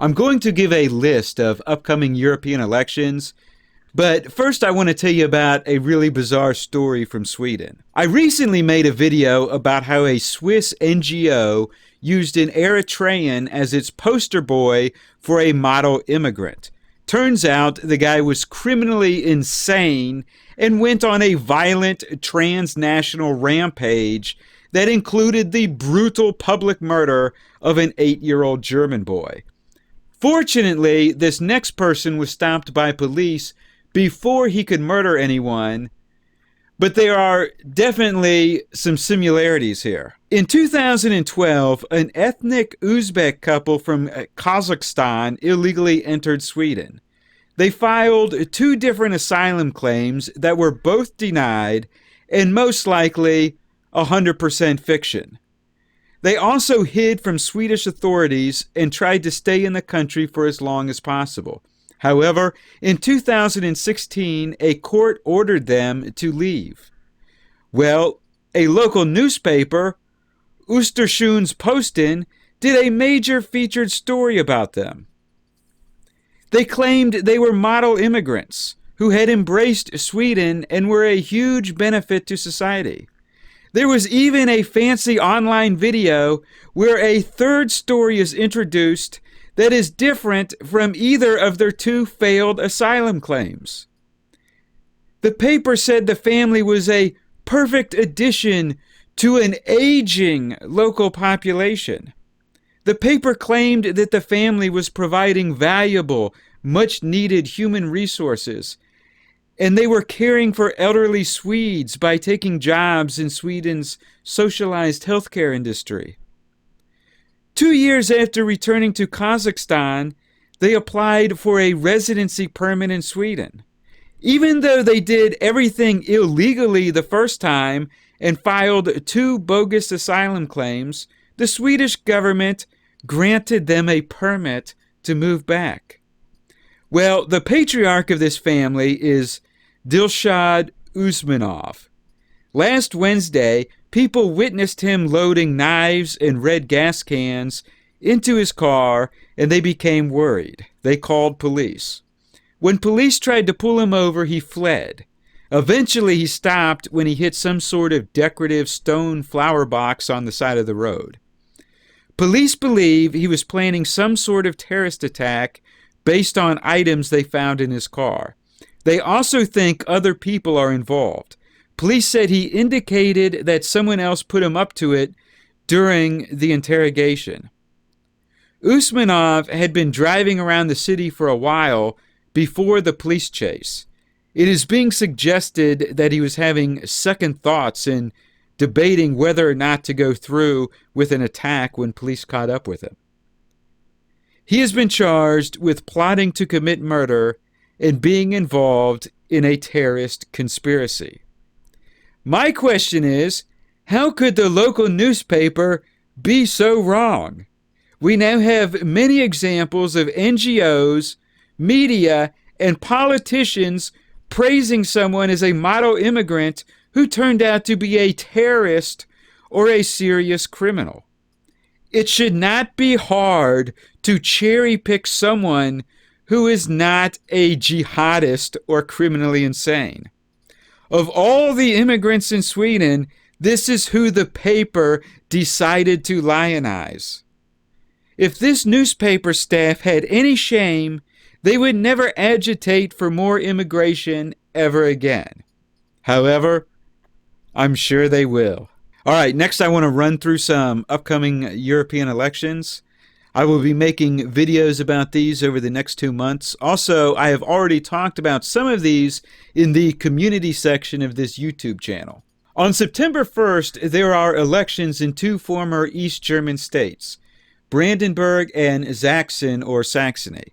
I'm going to give a list of upcoming European elections, but first I want to tell you about a really bizarre story from Sweden. I recently made a video about how a Swiss NGO used an Eritrean as its poster boy for a model immigrant. Turns out the guy was criminally insane and went on a violent transnational rampage that included the brutal public murder of an 8-year-old German boy. Fortunately, this next person was stopped by police before he could murder anyone, but there are definitely some similarities here. In 2012, an ethnic Uzbek couple from Kazakhstan illegally entered Sweden. They filed 2 different asylum claims that were both denied and most likely 100% fiction. They also hid from Swedish authorities and tried to stay in the country for as long as possible. However, in 2016, a court ordered them to leave. Well, a local newspaper, Östersunds Posten, did a major featured story about them. They claimed they were model immigrants who had embraced Sweden and were a huge benefit to society. There was even a fancy online video where a third story is introduced that is different from either of their 2 failed asylum claims. The paper said the family was a perfect addition to an aging local population. The paper claimed that the family was providing valuable, much-needed human resources, and they were caring for elderly Swedes by taking jobs in Sweden's socialized healthcare industry. 2 years after returning to Kazakhstan, they applied for a residency permit in Sweden. Even though they did everything illegally the first time and filed 2 bogus asylum claims, the Swedish government granted them a permit to move back. Well, the patriarch of this family is Dilshad Usmanov. Last Wednesday, people witnessed him loading knives and red gas cans into his car, and they became worried. They called police. When police tried to pull him over, he fled. Eventually, he stopped when he hit some sort of decorative stone flower box on the side of the road. Police believe he was planning some sort of terrorist attack based on items they found in his car. They also think other people are involved. Police said he indicated that someone else put him up to it during the interrogation. Usmanov had been driving around the city for a while before the police chase. It is being suggested that he was having second thoughts and debating whether or not to go through with an attack when police caught up with him. He has been charged with plotting to commit murder and being involved in a terrorist conspiracy. My question is, how could the local newspaper be so wrong? We now have many examples of NGOs, media, and politicians praising someone as a model immigrant who turned out to be a terrorist or a serious criminal. It should not be hard to cherry-pick someone who is not a jihadist or criminally insane. Of all the immigrants in Sweden, this is who the paper decided to lionize. If this newspaper staff had any shame, they would never agitate for more immigration ever again. However, I'm sure they will. All right, next I want to run through some upcoming European elections. I will be making videos about these over the next 2 months. Also, I have already talked about some of these in the community section of this YouTube channel. On September 1st, there are elections in 2 former East German states, Brandenburg and Sachsen or Saxony.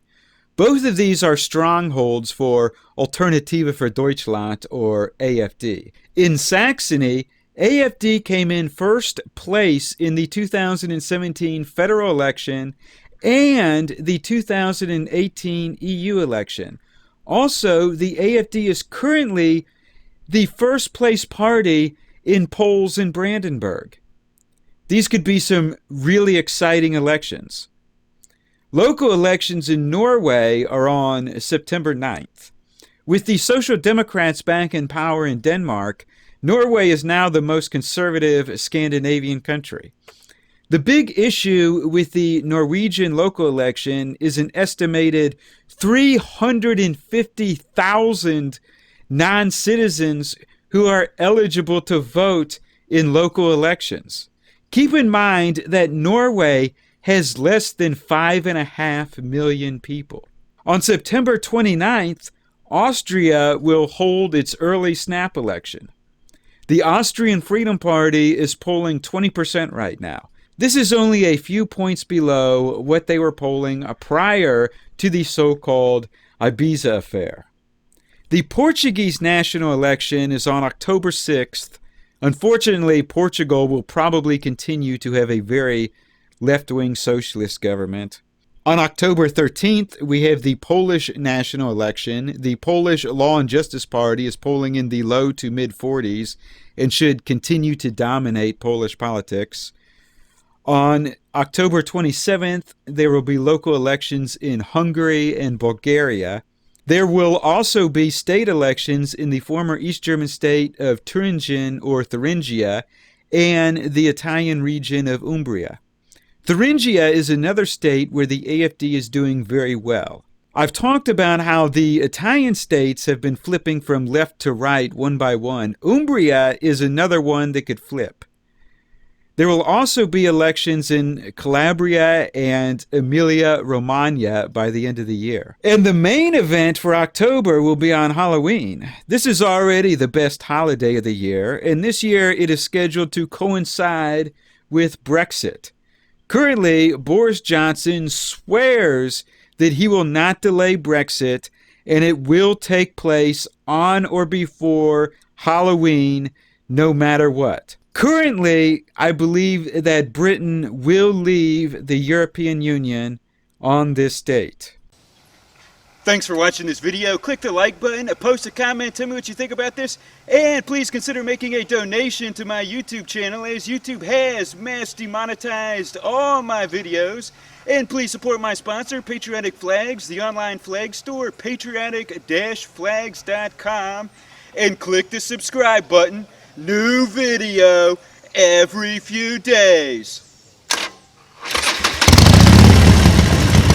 Both of these are strongholds for Alternative für Deutschland or AfD. In Saxony, AfD came in first place in the 2017 federal election and the 2018 EU election. Also, the AfD is currently the first place party in polls in Brandenburg. These could be some really exciting elections. Local elections in Norway are on September 9th. With the Social Democrats back in power in Denmark, Norway is now the most conservative Scandinavian country. The big issue with the Norwegian local election is an estimated 350,000 non-citizens who are eligible to vote in local elections. Keep in mind that Norway has less than 5.5 million people. On September 29th, Austria will hold its early snap election. The Austrian Freedom Party is polling 20% right now. This is only a few points below what they were polling prior to the so-called Ibiza affair. The Portuguese national election is on October 6th. Unfortunately, Portugal will probably continue to have a very left-wing socialist government. On October 13th, we have the Polish national election. The Polish Law and Justice Party is polling in the low to mid-40s and should continue to dominate Polish politics. On October 27th, there will be local elections in Hungary and Bulgaria. There will also be state elections in the former East German state of Thuringia and the Italian region of Umbria. Thuringia is another state where the AfD is doing very well. I've talked about how the Italian states have been flipping from left to right one by one. Umbria is another one that could flip. There will also be elections in Calabria and Emilia-Romagna by the end of the year. And the main event for October will be on Halloween. This is already the best holiday of the year, and this year it is scheduled to coincide with Brexit. Currently, Boris Johnson swears that he will not delay Brexit, and it will take place on or before Halloween, no matter what. Currently, I believe that Britain will leave the European Union on this date. Thanks for watching this video. Click the like button, post a comment, tell me what you think about this, and please consider making a donation to my YouTube channel, as YouTube has mass demonetized all my videos. And please support my sponsor, Patriotic Flags, the online flag store, patriotic-flags.com, and click the subscribe button. New video every few days.